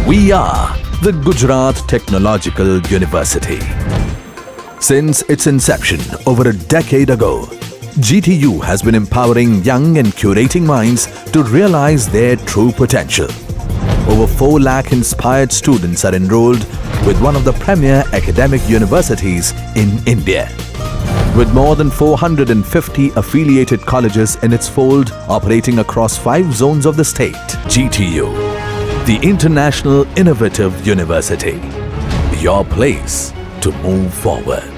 We are the Gujarat Technological University. Since its inception over a decade ago, GTU has been empowering young and curating minds to realize their true potential. Over 4 lakh inspired students are enrolled with one of the premier academic universities in India. With more than 450 affiliated colleges in its fold operating across 5 zones of the state, GTU, the International Innovative University, your place to move forward.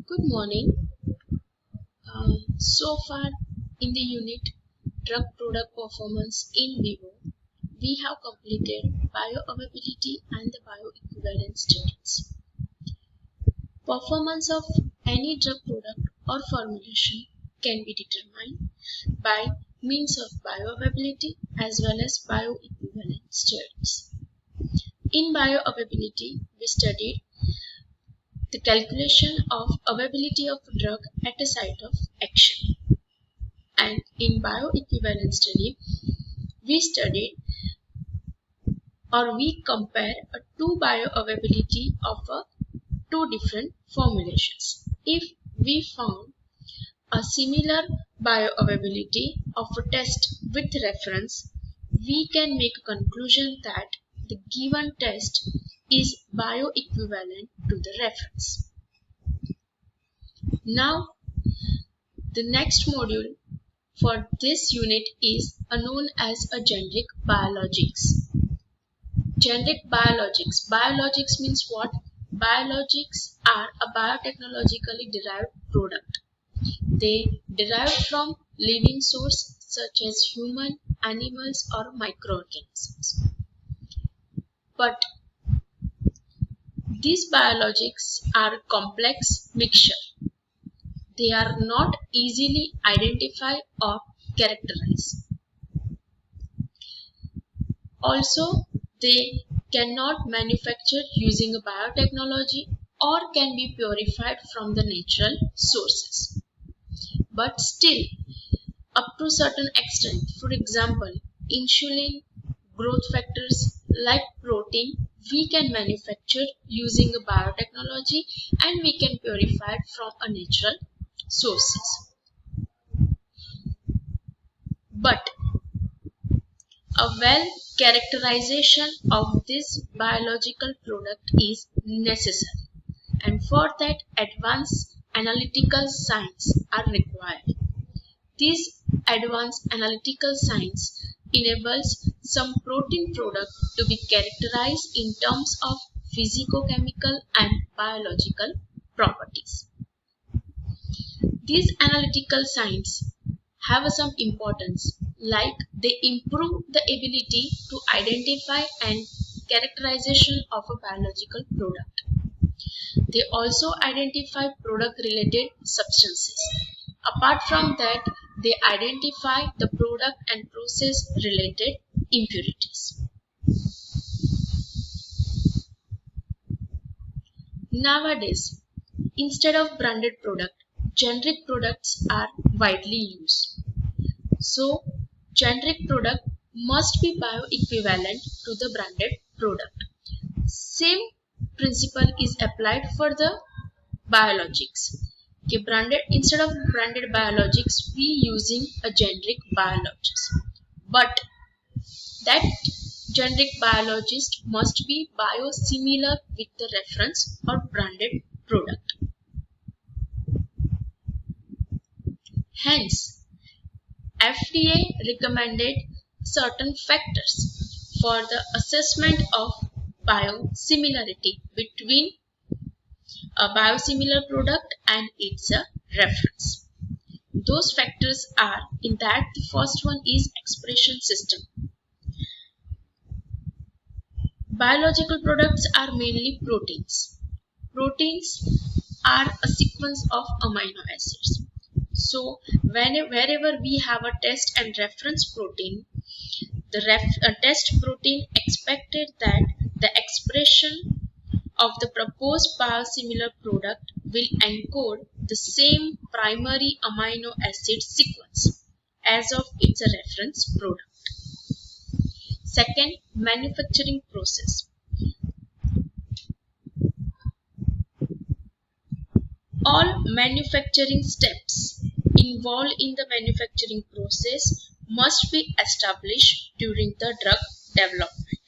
Good morning. So far in the unit Drug Product Performance in vivo, we have completed bioavailability and the bioequivalence studies. Performance of any drug product or formulation can be determined by means of bioavailability as well as bioequivalence studies. In bioavailability, we studied the calculation of availability of a drug at a site of action. And in bioequivalence study, we studied or we compare a two bioavailability of two different formulations. If we found a similar bioavailability of a test with reference, we can make a conclusion that the given test is bioequivalent to the reference. Now, the next module for this unit is known as a generic biologics. Generic biologics. Biologics means what? Biologics are a biotechnologically derived product. They derive from living source such as human, animals or microorganisms. But these biologics are a complex mixture. They are not easily identified or characterized. Also, they cannot manufacture using a biotechnology or can be purified from the natural sources. But still, up to a certain extent, for example, insulin, growth factors like protein, we can manufacture using a biotechnology and we can purify it from a natural sources. But a well characterization of this biological product is necessary, and for that advanced analytical science are required. This advanced analytical science enables some protein product to be characterized in terms of physicochemical and biological properties. These analytical science have some importance, like they improve the ability to identify and characterization of a biological product. They also identify product related substances. Apart from that, they identify the product and process related impurities. Nowadays, instead of branded product, generic products are widely used. So, generic product must be bioequivalent to the branded product. Same principle is applied for the biologics. Instead of branded biologics, we using a generic biologist. But that generic biologist must be biosimilar with the reference or branded product. Hence, FDA recommended certain factors for the assessment of biosimilarity between a biosimilar product and its reference. Those factors are, in that the first one is expression system. Biological products are mainly proteins. Proteins are a sequence of amino acids. So wherever we have a test and reference protein, the test protein expected that the expression of the proposed biosimilar product will encode the same primary amino acid sequence as of its reference product. Second, manufacturing process. All manufacturing steps involved in the manufacturing process must be established during the drug development.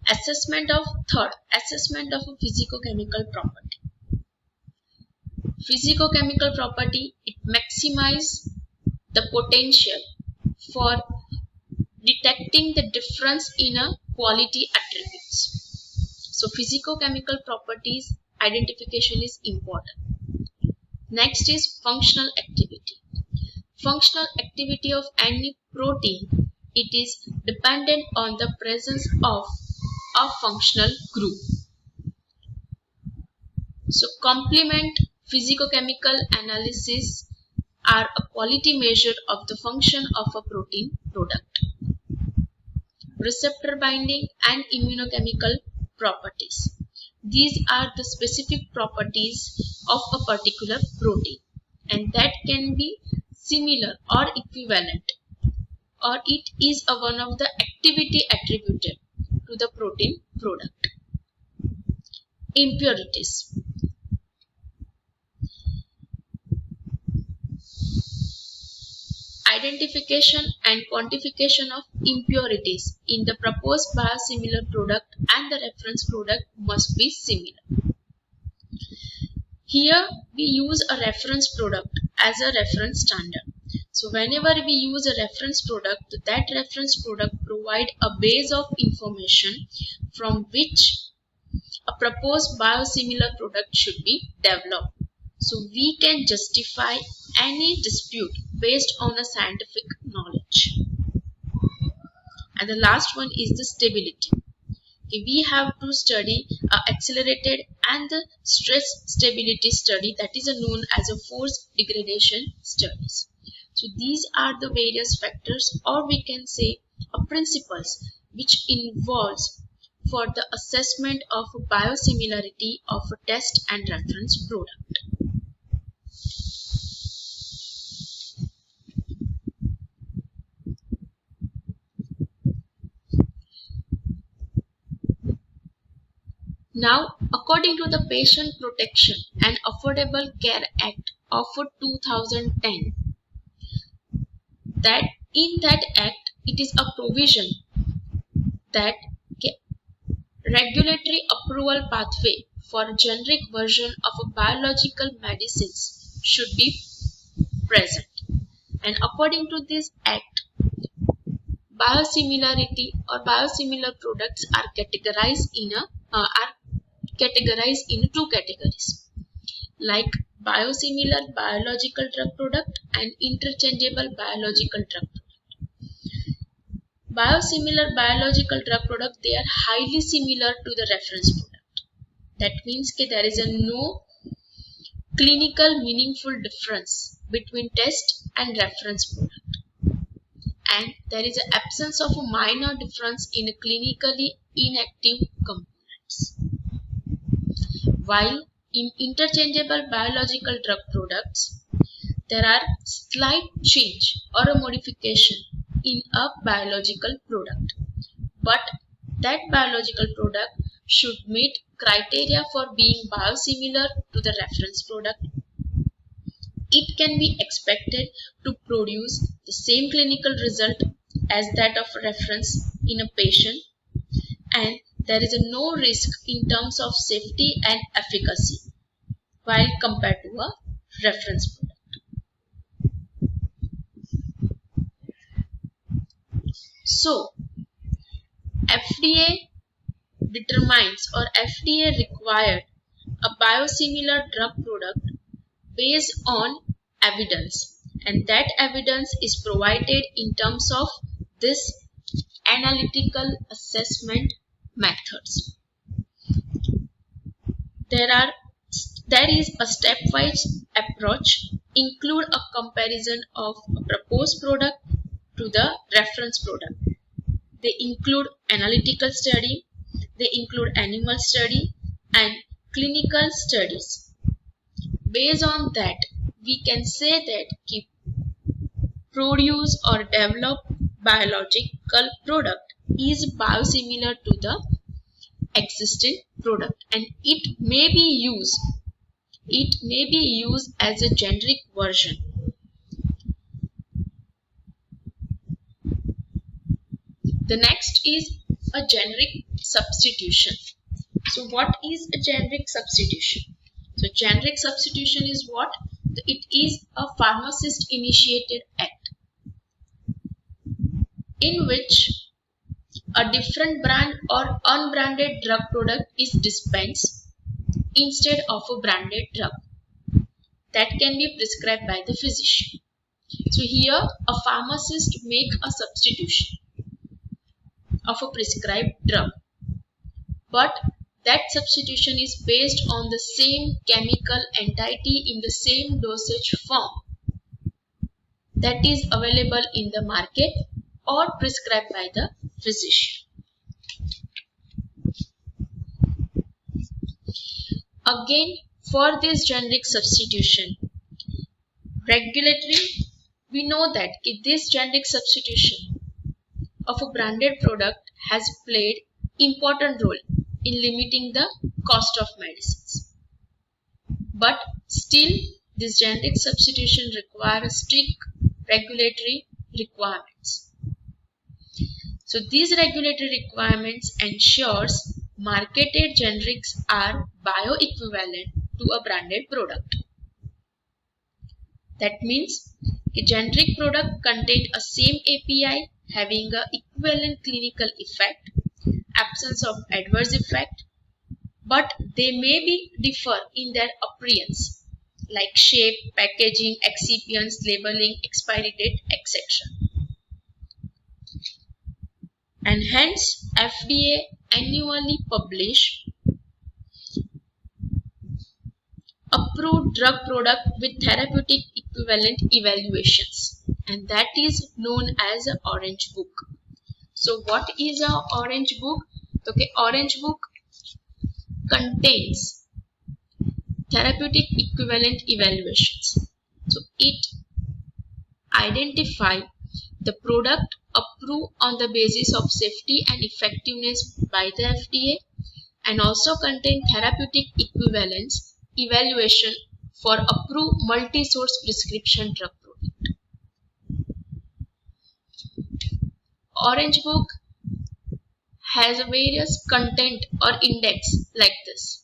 Assessment of a physicochemical property. Physicochemical property, it maximizes the potential for detecting the difference in a quality attributes. So physicochemical properties identification is important. Next is functional activity. Functional activity of any protein, it is dependent on the presence of a functional group. So complement physicochemical analysis are a quality measure of the function of a protein product. Receptor binding and immunochemical properties. These are the specific properties of a particular protein, and that can be similar or equivalent, or it is one of the activity attributed to the protein product. Impurities. Identification and quantification of impurities in the proposed biosimilar product and the reference product must be similar. Here we use a reference product as a reference standard. So whenever we use a reference product, that reference product provides a base of information from which a proposed biosimilar product should be developed. So we can justify any dispute based on a scientific knowledge. And the last one is the stability. We have to study accelerated and the stress stability study, that is known as a force degradation studies. So these are the various factors, or we can say principles, which involves for the assessment of biosimilarity of a test and reference product. Now, according to the Patient Protection and Affordable Care Act of 2010, that in that act it is a provision that regulatory approval pathway for generic version of a biological medicines should be present. And according to this act, biosimilarity or biosimilar products are categorized in two categories, like biosimilar biological drug product and interchangeable biological drug product. Biosimilar biological drug product, they are highly similar to the reference product. That means that there is no clinical meaningful difference between test and reference product, and there is an absence of a minor difference in clinically inactive components. While in interchangeable biological drug products, there are slight change or a modification in a biological product, but that biological product should meet criteria for being biosimilar to the reference product. It can be expected to produce the same clinical result as that of reference in a patient, and there is no risk in terms of safety and efficacy while compared to a reference product. So, FDA determines or FDA required a biosimilar drug product based on evidence, and that evidence is provided in terms of this analytical assessment methods. There is a stepwise approach, include a comparison of a proposed product to the reference product. They include analytical study, they include animal study and clinical studies. based on that we can say that produce or develop biological product is biosimilar to the existing product, and it may be used as a generic version. The next is a generic substitution. So what is a generic substitution? So generic substitution is what? It is a pharmacist initiated act in which a different brand or unbranded drug product is dispensed instead of a branded drug that can be prescribed by the physician. So here a pharmacist make a substitution of a prescribed drug, but that substitution is based on the same chemical entity in the same dosage form that is available in the market or prescribed by the physician. Again, for this generic substitution, regulatory, we know that this generic substitution of a branded product has played important role in limiting the cost of medicines. But still, this generic substitution requires strict regulatory requirements. So these regulatory requirements ensures marketed generics are bioequivalent to a branded product. That means a generic product contains a same API having a equivalent clinical effect, absence of adverse effect, but they may be differ in their appearance like shape, packaging, excipients, labeling, expiry date, etc. And hence FDA annually publish approved drug product with therapeutic equivalent evaluations, and that is known as an Orange Book. So what is an Orange Book? Okay, Orange Book contains therapeutic equivalent evaluations. So it identifies the product approved on the basis of safety and effectiveness by the FDA, and also contain therapeutic equivalence evaluation for approved multi-source prescription drug product. Orange Book has various content or index like this,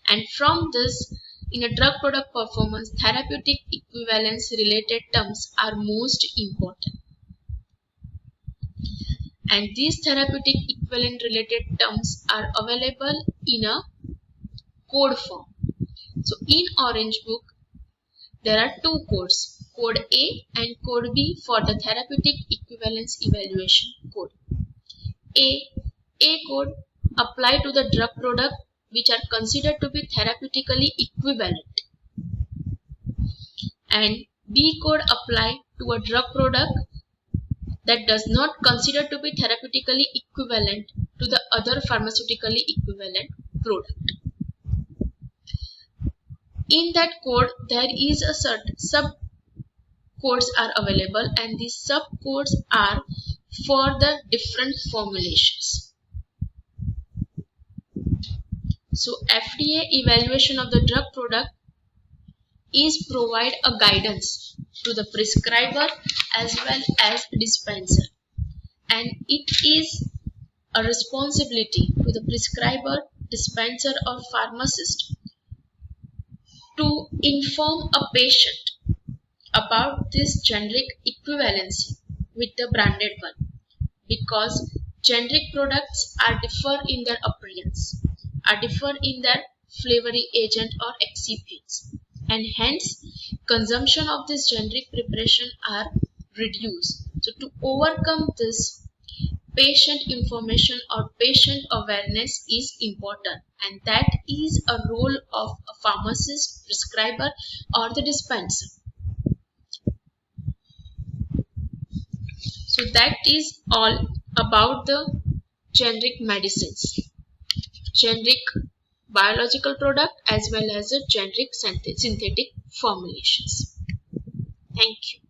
and from this, in a drug product performance, therapeutic equivalence related terms are most important, and these therapeutic equivalent related terms are available in a code form. So in Orange Book there are two codes, code A and code B for the therapeutic equivalence evaluation code. A code apply to the drug product which are considered to be therapeutically equivalent, and B code apply to a drug product that does not consider to be therapeutically equivalent to the other pharmaceutically equivalent product. In that code there is a certain sub codes are available, and these sub codes are for the different formulations. So FDA evaluation of the drug product is provide a guidance to the prescriber as well as dispenser, and it is a responsibility to the prescriber, dispenser or pharmacist to inform a patient about this generic equivalency with the branded one, because generic products are differ in their appearance, are differ in their flavoring agent or excipients, and hence consumption of this generic preparation are reduced. So to overcome this, patient information or patient awareness is important, and that is a role of a pharmacist, prescriber or the dispenser. So that is all about the generic medicines, generic biological product as well as a generic synthetic formulations. Thank you.